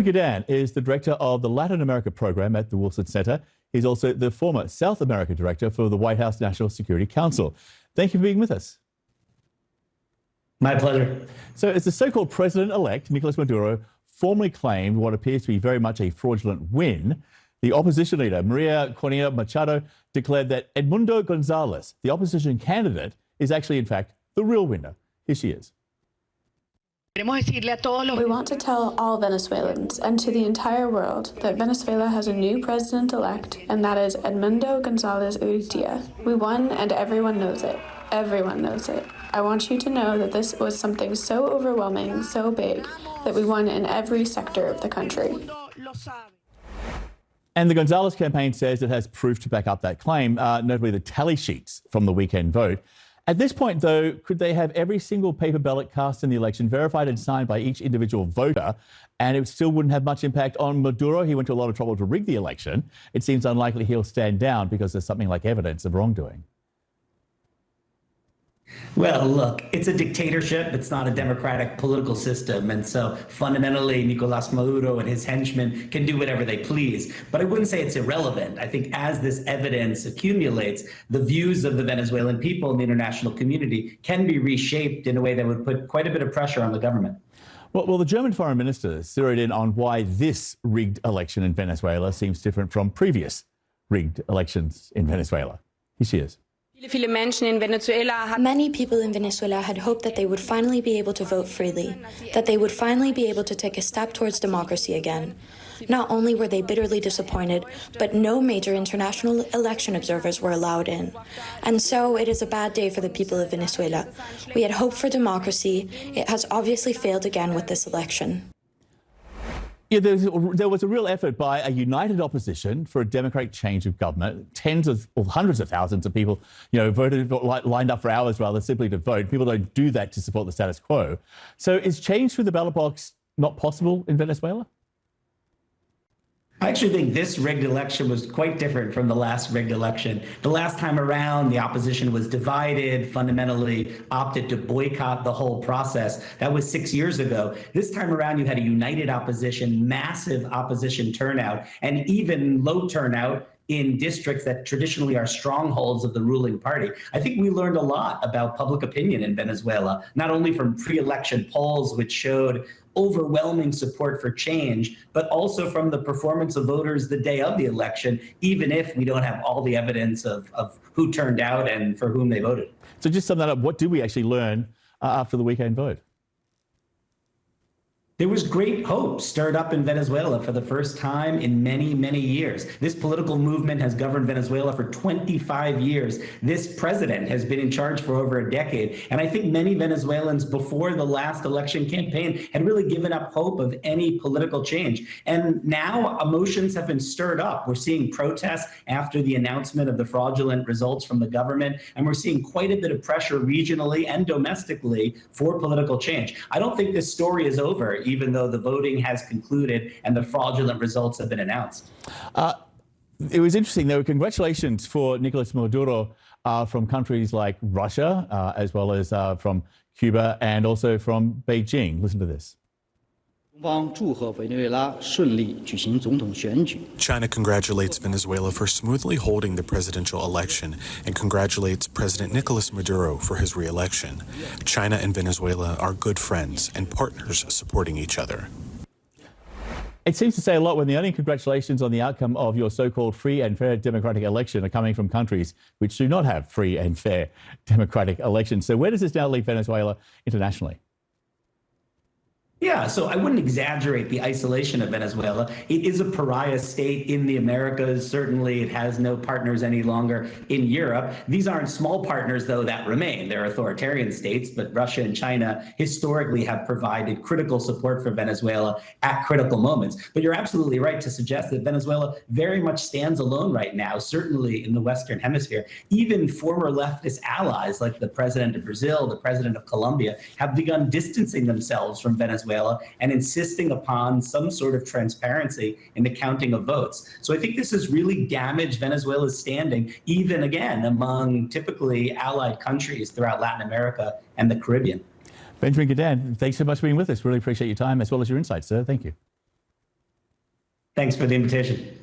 Gedan is the director of the Latin America program at the Wilson Center. He's also the former South America director for the White House National Security Council. Thank you for being with us. My pleasure. So as the so-called president-elect, Nicolas Maduro, formally claimed what appears to be very much a fraudulent win, the opposition leader, Maria Corina Machado, declared that Edmundo Gonzalez, the opposition candidate, is actually, in fact, the real winner. Here she is. We want to tell all Venezuelans and to the entire world that Venezuela has a new president-elect, and that is Edmundo Gonzalez Urrutia. We won, and everyone knows it. Everyone knows it. I want you to know that this was something so overwhelming, so big, that we won in every sector of the country. And the Gonzalez campaign says it has proof to back up that claim, notably the tally sheets from the weekend vote. At this point, though, could they have every single paper ballot cast in the election verified and signed by each individual voter, and it still wouldn't have much impact on Maduro? He went to a lot of trouble to rig the election. It seems unlikely he'll stand down because there's something like evidence of wrongdoing. Well, look, it's a dictatorship. It's not a democratic political system. And so fundamentally, Nicolas Maduro and his henchmen can do whatever they please. But I wouldn't say it's irrelevant. I think as this evidence accumulates, the views of the Venezuelan people and the international community can be reshaped in a way that would put quite a bit of pressure on the government. Well, the German foreign minister zeroed in on why this rigged election in Venezuela seems different from previous rigged elections in Venezuela. Here she is. Many people in Venezuela had hoped that they would finally be able to vote freely, that they would finally be able to take a step towards democracy again. Not only were they bitterly disappointed, but no major international election observers were allowed in. And so it is a bad day for the people of Venezuela. We had hoped for democracy. It has obviously failed again with this election. Yeah, there was a real effort by a united opposition for a democratic change of government. Tens of or hundreds of thousands of people, voted, lined up for hours rather simply to vote. People don't do that to support the status quo. So is change through the ballot box not possible in Venezuela? I actually think this rigged election was quite different from the last rigged election. The last time around, the opposition was divided, fundamentally opted to boycott the whole process. That was 6 years ago. This time around, you had a united opposition, massive opposition turnout, and even low turnout in districts that traditionally are strongholds of the ruling party. I think we learned a lot about public opinion in Venezuela, not only from pre-election polls, which showed overwhelming support for change, but also from the performance of voters the day of the election, even if we don't have all the evidence of who turned out and for whom they voted. So just sum that up, what did we actually learn after the weekend vote? There was great hope stirred up in Venezuela for the first time in many, many years. This political movement has governed Venezuela for 25 years. This president has been in charge for over a decade. And I think many Venezuelans before the last election campaign had really given up hope of any political change. And now emotions have been stirred up. We're seeing protests after the announcement of the fraudulent results from the government. And we're seeing quite a bit of pressure regionally and domestically for political change. I don't think this story is over, even though the voting has concluded and the fraudulent results have been announced. It was interesting, though. Congratulations for Nicolas Maduro from countries like Russia, as well as from Cuba and also from Beijing. Listen to this. China congratulates Venezuela for smoothly holding the presidential election and congratulates President Nicolas Maduro for his re-election. China and Venezuela are good friends and partners supporting each other. It seems to say a lot when the only congratulations on the outcome of your so-called free and fair democratic election are coming from countries which do not have free and fair democratic elections. So where does this now leave Venezuela internationally? Yeah, so I wouldn't exaggerate the isolation of Venezuela. It is a pariah state in the Americas. Certainly, it has no partners any longer in Europe. These aren't small partners, though, that remain. They're authoritarian states, but Russia and China historically have provided critical support for Venezuela at critical moments. But you're absolutely right to suggest that Venezuela very much stands alone right now, certainly in the Western Hemisphere. Even former leftist allies like the president of Brazil, the president of Colombia, have begun distancing themselves from Venezuela and insisting upon some sort of transparency in the counting of votes. So I think this has really damaged Venezuela's standing, even again, among typically allied countries throughout Latin America and the Caribbean. Benjamin Gedan, thanks so much for being with us. Really appreciate your time as well as your insights, sir. Thank you. Thanks for the invitation.